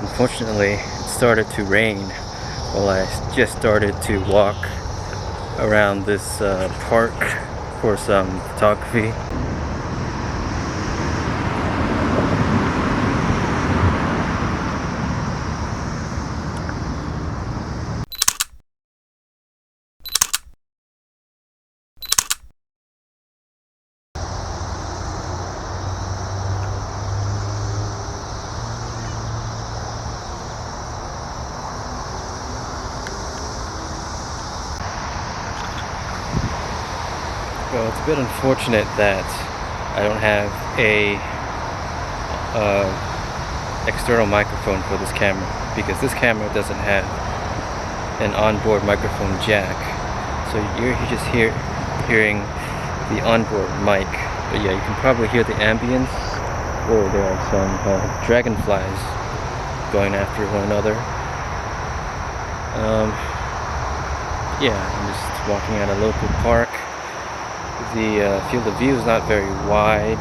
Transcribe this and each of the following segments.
Unfortunately, it started to rain while I just started to walk around this park for some photography. Well, it's a bit unfortunate that I don't have a external microphone for this camera, because this camera doesn't have an onboard microphone jack. So you're just hearing the onboard mic. But yeah, you can probably hear the ambience. Oh, there are some dragonflies going after one another. Yeah, I'm just walking at a local park. The field of view is not very wide.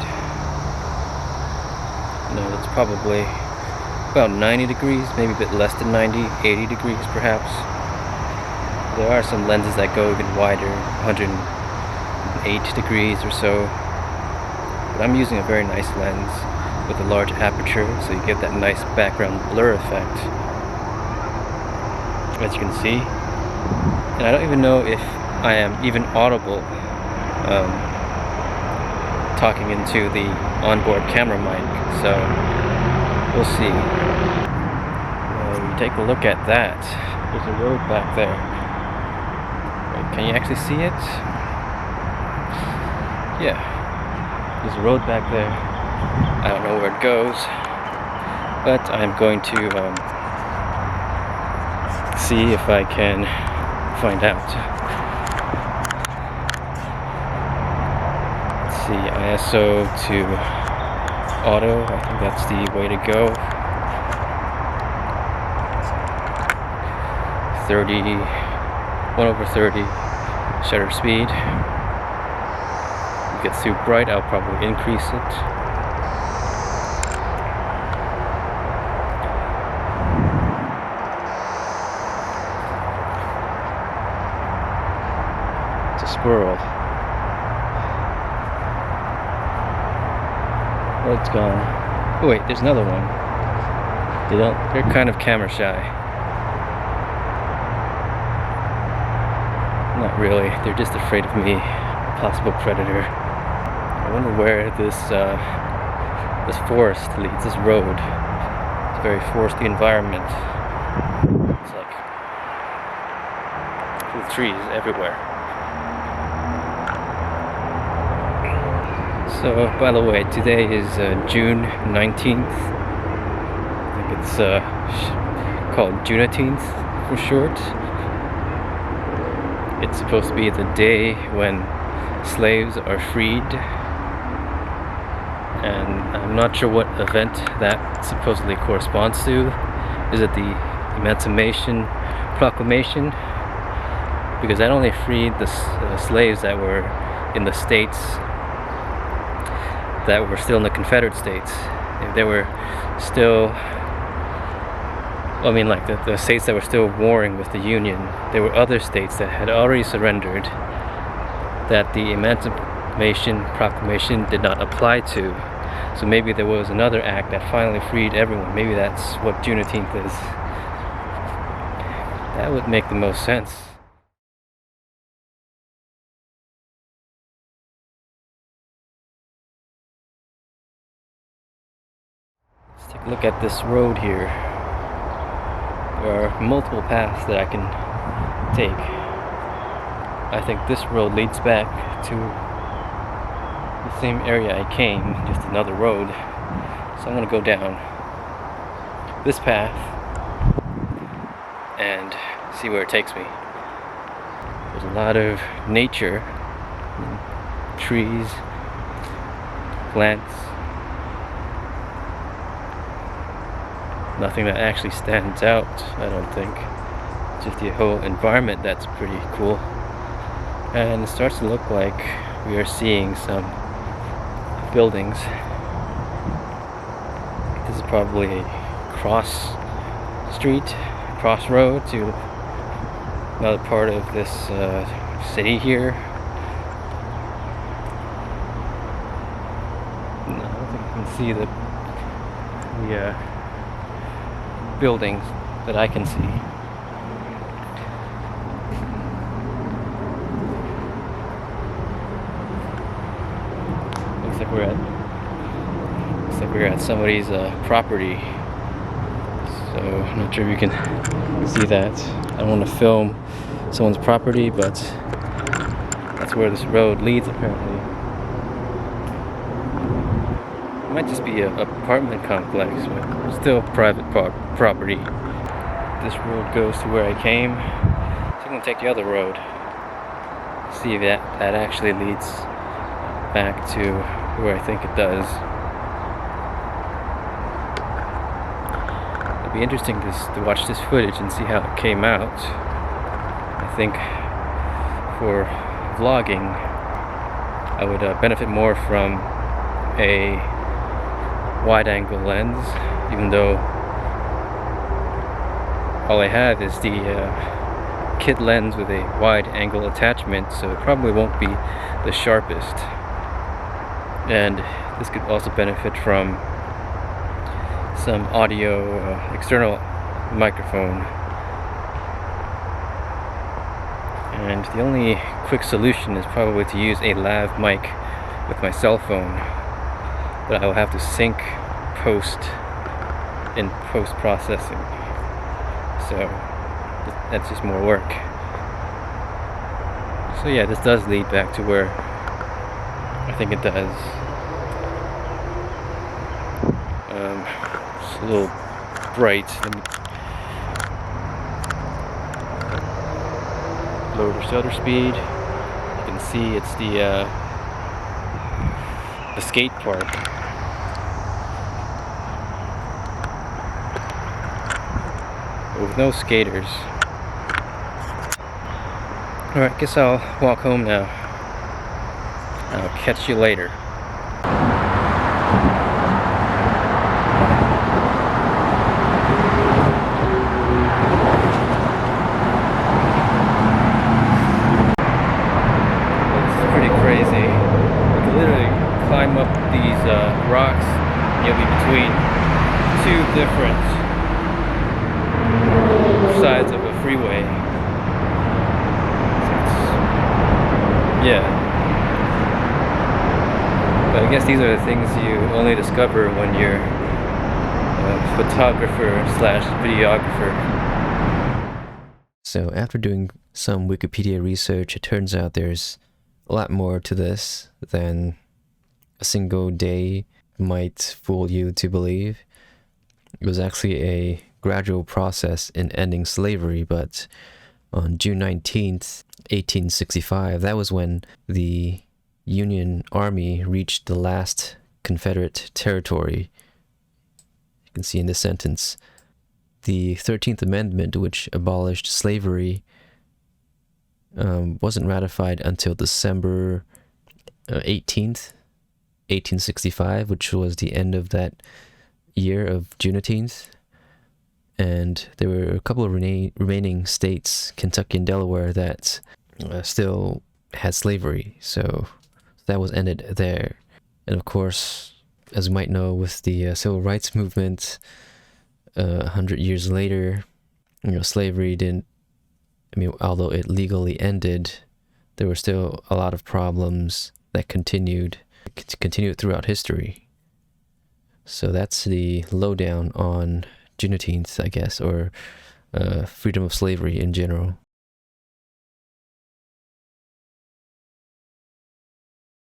No, it's probably about 90 degrees, maybe a bit less than 90, 80 degrees perhaps. There are some lenses that go even wider, 108 degrees or so. But I'm using a very nice lens with a large aperture, so you get that nice background blur effect, as you can see. And I don't even know if I am even audible talking into the onboard camera mic, so we'll see. Take a look at that. There's a road back there. Wait, can you actually see it? Yeah, there's a road back there. I don't know where it goes, but I'm going to see if I can find out. See, ISO to auto, I think that's the way to go. 1/30 shutter speed. If it gets too bright, I'll probably increase it. It's a squirrel. Oh, it's gone. Oh wait, there's another one. They're kind of camera shy. Not really, they're just afraid of me, possible predator. I wonder where this forest leads, this road. It's a very foresty environment. It's like full of trees everywhere. So, by the way, today is June 19th. I think it's called Juneteenth for short. It's supposed to be the day when slaves are freed. And I'm not sure what event that supposedly corresponds to. Is it the Emancipation Proclamation? Because that only freed the slaves that were in the states that were still in the Confederate States. If they were still, I mean, like the states that were still warring with the Union, there were other states that had already surrendered that the Emancipation Proclamation did not apply to. So maybe there was another act that finally freed everyone. Maybe that's what Juneteenth is. That would make the most sense. Let's take a look at this road here. There are multiple paths that I can take. I think this road leads back to the same area I came, just another road. So I'm gonna go down this path and see where it takes me. There's a lot of nature, trees, plants. Nothing that actually stands out, I don't think. Just the whole environment that's pretty cool. And it starts to look like we are seeing some buildings. This is probably a cross street, crossroad to another part of this city here. No, I don't think you can see the buildings that I can see. Looks like we're at somebody's property. So I'm not sure if you can see that. I don't want to film someone's property, but that's where this road leads apparently. It might just be an apartment complex, but still private property. This road goes to where I came, so I'm gonna take the other road. See if that actually leads back to where I think it does. It'd be interesting to watch this footage and see how it came out. I think for vlogging, I would benefit more from a wide-angle lens, even though all I have is the kit lens with a wide-angle attachment, so it probably won't be the sharpest. And this could also benefit from some audio external microphone. And the only quick solution is probably to use a lav mic with my cell phone, but I will have to sync in post-processing, so that's just more work. So yeah, this does lead back to where I think it does. It's a little bright. Let me lower the shutter speed. You can see it's the skate park. With no skaters. Alright, guess I'll walk home now. I'll catch you later. It's pretty crazy. You can literally climb up these rocks, and you'll be between two different sides of a freeway. Yeah. But I guess these are the things you only discover when you're a photographer/videographer. So after doing some Wikipedia research, it turns out there's a lot more to this than a single day might fool you to believe. It was actually a gradual process in ending slavery, but on June 19th, 1865, that was when the Union Army reached the last Confederate territory. You can see in this sentence, the 13th Amendment, which abolished slavery, wasn't ratified until December 18th, 1865, which was the end of that year of Juneteenth. And there were a couple of remaining states, Kentucky and Delaware, that still had slavery. So that was ended there. And of course, as you might know, with the civil rights movement, 100 years later, slavery didn't, although it legally ended, there were still a lot of problems that continued throughout history. So that's the lowdown on Juneteenth, I guess, or freedom of slavery in general.